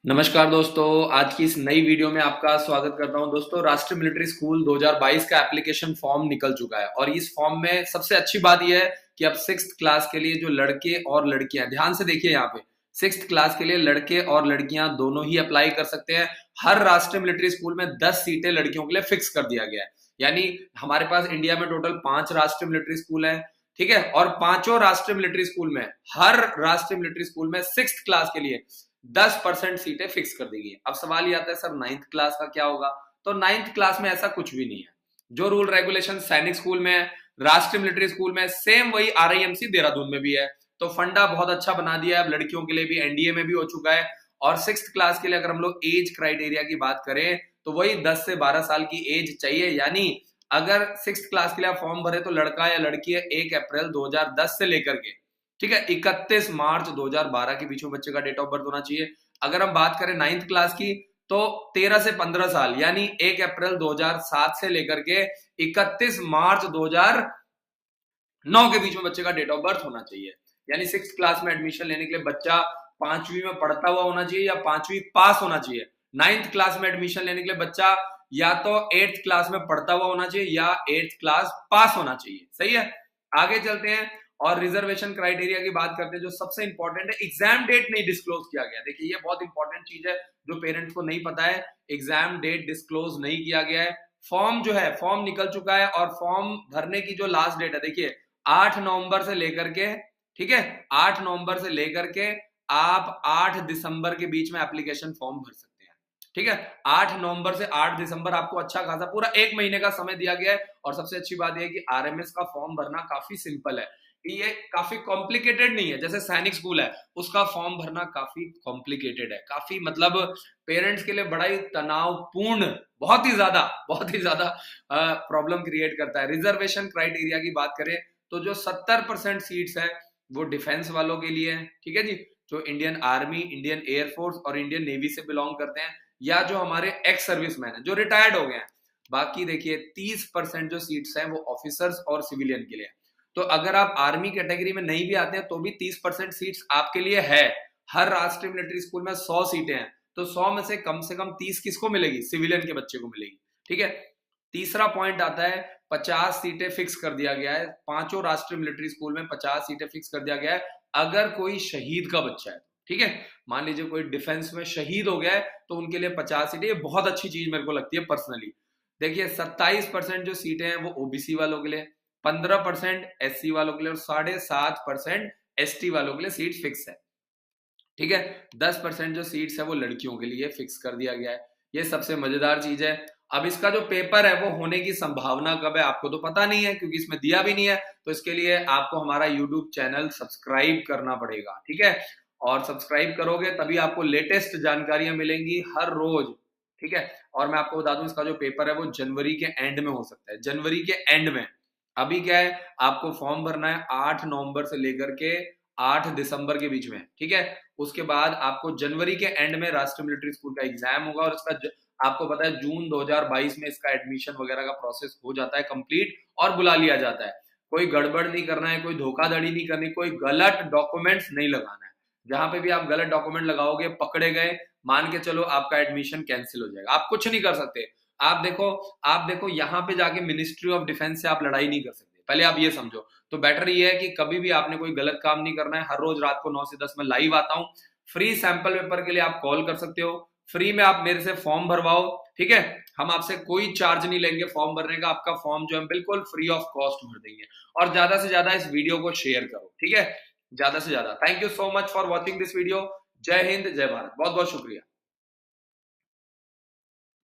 नमस्कार दोस्तों, आज की इस नई वीडियो में आपका स्वागत करता हूं। दोस्तों, राष्ट्रीय मिलिट्री स्कूल 2022 का एप्लीकेशन फॉर्म निकल चुका है और इस फॉर्म में सबसे अच्छी बात यह है कि अब 6th क्लास के लिए जो लड़के और लड़कियां, ध्यान से देखिए यहाँ पे 6th क्लास के लिए लड़के और लड़कियां दोनों ही अप्लाई कर सकते हैं। हर राष्ट्रीय मिलिट्री स्कूल में 10 सीटें लड़कियों के लिए फिक्स कर दिया गया है। यानी हमारे पास इंडिया में टोटल 5 राष्ट्रीय मिलिट्री स्कूल है, ठीक है। और पांचों राष्ट्रीय मिलिट्री स्कूल में, हर राष्ट्रीय मिलिट्री स्कूल में 6th क्लास के लिए 10% सीटें फिक्स कर दी गई। अब सवाल ये आता है, सर 9th क्लास का क्या होगा? तो 9th क्लास में ऐसा कुछ भी नहीं है। जो रूल रेगुलेशन सैनिक स्कूल में, राष्ट्रीय मिलिट्री स्कूल में, सेम वही आरआईएमसी देहरादून में भी है। तो फंडा बहुत अच्छा बना दिया है, अब लड़कियों के लिए भी एनडीए में भी हो चुका है। और 6th क्लास के लिए अगर हम लोग एज क्राइटेरिया की बात करें तो वही 10 से 12 साल की एज चाहिए। यानी अगर 6th क्लास के लिए आप फॉर्म भरे तो लड़का या लड़की है 1 अप्रैल 2010 से लेकर के, ठीक है, 31 मार्च 2012 के बीच में बच्चे का डेट ऑफ बर्थ होना चाहिए। अगर हम बात करें 9th क्लास की तो 13 से 15 साल, यानी 1 अप्रैल 2007 से लेकर के 31 मार्च 2009 के बीच में बच्चे का डेट ऑफ बर्थ होना चाहिए। यानी 6th क्लास में एडमिशन लेने के लिए बच्चा 5वीं में पढ़ता हुआ होना चाहिए या 5वीं पास होना चाहिए। 9th क्लास में एडमिशन लेने के लिए बच्चा या तो 8th क्लास में पढ़ता हुआ होना चाहिए या 8th क्लास पास होना चाहिए। सही है, आगे चलते हैं और रिजर्वेशन क्राइटेरिया की बात करते हैं। जो सबसे इंपॉर्टेंट है, एग्जाम डेट नहीं डिस्क्लोज किया गया। देखिए ये बहुत इंपॉर्टेंट चीज है जो पेरेंट्स को नहीं पता है, एग्जाम डेट डिस्क्लोज नहीं किया गया है। फॉर्म जो है, फॉर्म निकल चुका है और फॉर्म भरने की जो लास्ट डेट है, देखिए 8 नवंबर से लेकर के, ठीक है, 8 नवंबर से लेकर के आप 8 दिसंबर के बीच में एप्लीकेशन फॉर्म भर सकते हैं। ठीक है, 8 नवंबर से 8 दिसंबर आपको अच्छा खासा पूरा 1 महीने का समय दिया गया है। और सबसे अच्छी बात यह है कि आरएमएस का फॉर्म भरना काफी सिंपल है, ये काफी कॉम्प्लिकेटेड नहीं है। जैसे सैनिक स्कूल है उसका फॉर्म भरना काफी कॉम्प्लिकेटेड है, काफी मतलब पेरेंट्स के लिए बड़ा ही तनावपूर्ण, बहुत ही ज्यादा प्रॉब्लम क्रिएट करता है। रिजर्वेशन क्राइटेरिया की बात करें तो जो 70% सीट्स है वो डिफेंस वालों के लिए है, ठीक है जी, जो इंडियन आर्मी, इंडियन एयरफोर्स और इंडियन नेवी से बिलोंग करते हैं या जो हमारे एक्स सर्विसमैन है जो रिटायर्ड हो गए हैं। बाकी देखिए 30% जो सीट्स हैं वो ऑफिसर्स और सिविलियन के लिए। तो अगर आप आर्मी कैटेगरी में नहीं भी आते हैं तो भी 30% सीट्स आपके लिए है। हर राष्ट्रीय मिलिट्री स्कूल में 100 सीटें हैं, तो 100 में से कम 30 किसको मिलेगी? सिविलियन के बच्चे को मिलेगी। ठीक है, तीसरा पॉइंट आता है 50 सीटें फिक्स कर दिया गया है। पांचों राष्ट्रीय मिलिट्री स्कूल में 50 सीटें फिक्स कर दिया गया है अगर कोई शहीद का बच्चा है। ठीक है, मान लीजिए कोई डिफेंस में शहीद हो गया है तो उनके लिए 50 सीटें, ये बहुत अच्छी चीज मेरे को लगती है पर्सनली। देखिए 27% जो सीटें हैं वो ओबीसी वालों के लिए, 15% एससी वालों के लिए और 7.5% एसटी वालों के लिए सीट फिक्स है। ठीक है, 10% जो सीट्स है वो लड़कियों के लिए फिक्स कर दिया गया है। ये सबसे मजेदार चीज है। अब इसका जो पेपर है वो होने की संभावना कब है आपको तो पता नहीं है, क्योंकि इसमें दिया भी नहीं है। तो इसके लिए आपको हमारा यूट्यूब चैनल सब्सक्राइब करना पड़ेगा, ठीक है। और सब्सक्राइब करोगे तभी आपको लेटेस्ट जानकारियां मिलेंगी हर रोज, ठीक है। और मैं आपको बता दूं इसका जो पेपर है वो जनवरी के एंड में हो सकता है, जनवरी के एंड में। अभी क्या है, आपको फॉर्म भरना है 8 नवंबर से लेकर के 8 दिसंबर के बीच में, ठीक है। उसके बाद आपको जनवरी के एंड में राष्ट्रीय मिलिट्री स्कूल का एग्जाम होगा और इसका आपको पता है जून 2022 में इसका एडमिशन वगैरह का प्रोसेस हो जाता है कंप्लीट और बुला लिया जाता है। कोई गड़बड़ नहीं करना है, कोई धोखाधड़ी नहीं करनी, कोई गलत डॉक्यूमेंट्स नहीं लगाना है। जहां पे भी आप गलत डॉक्यूमेंट लगाओगे, पकड़े गए, मान के चलो आपका एडमिशन कैंसिल हो जाएगा। आप कुछ नहीं कर सकते। आप देखो यहाँ पे जाके मिनिस्ट्री ऑफ डिफेंस से आप लड़ाई नहीं कर सकते, पहले आप ये समझो। तो बेटर ये है कि कभी भी आपने कोई गलत काम नहीं करना है। हर रोज रात को 9 से 10 में लाइव आता हूँ। फ्री सैंपल पेपर के लिए आप कॉल कर सकते हो, फ्री में आप मेरे से फॉर्म भरवाओ, ठीक है। हम आपसे कोई चार्ज नहीं लेंगे फॉर्म भरने का, आपका फॉर्म जो है बिल्कुल फ्री ऑफ कॉस्ट भर देंगे। और ज्यादा से ज्यादा इस वीडियो को शेयर करो, ठीक है, ज्यादा से ज्यादा। Thank you so much for watching this video. जय हिंद, जय भारत, बहुत बहुत शुक्रिया।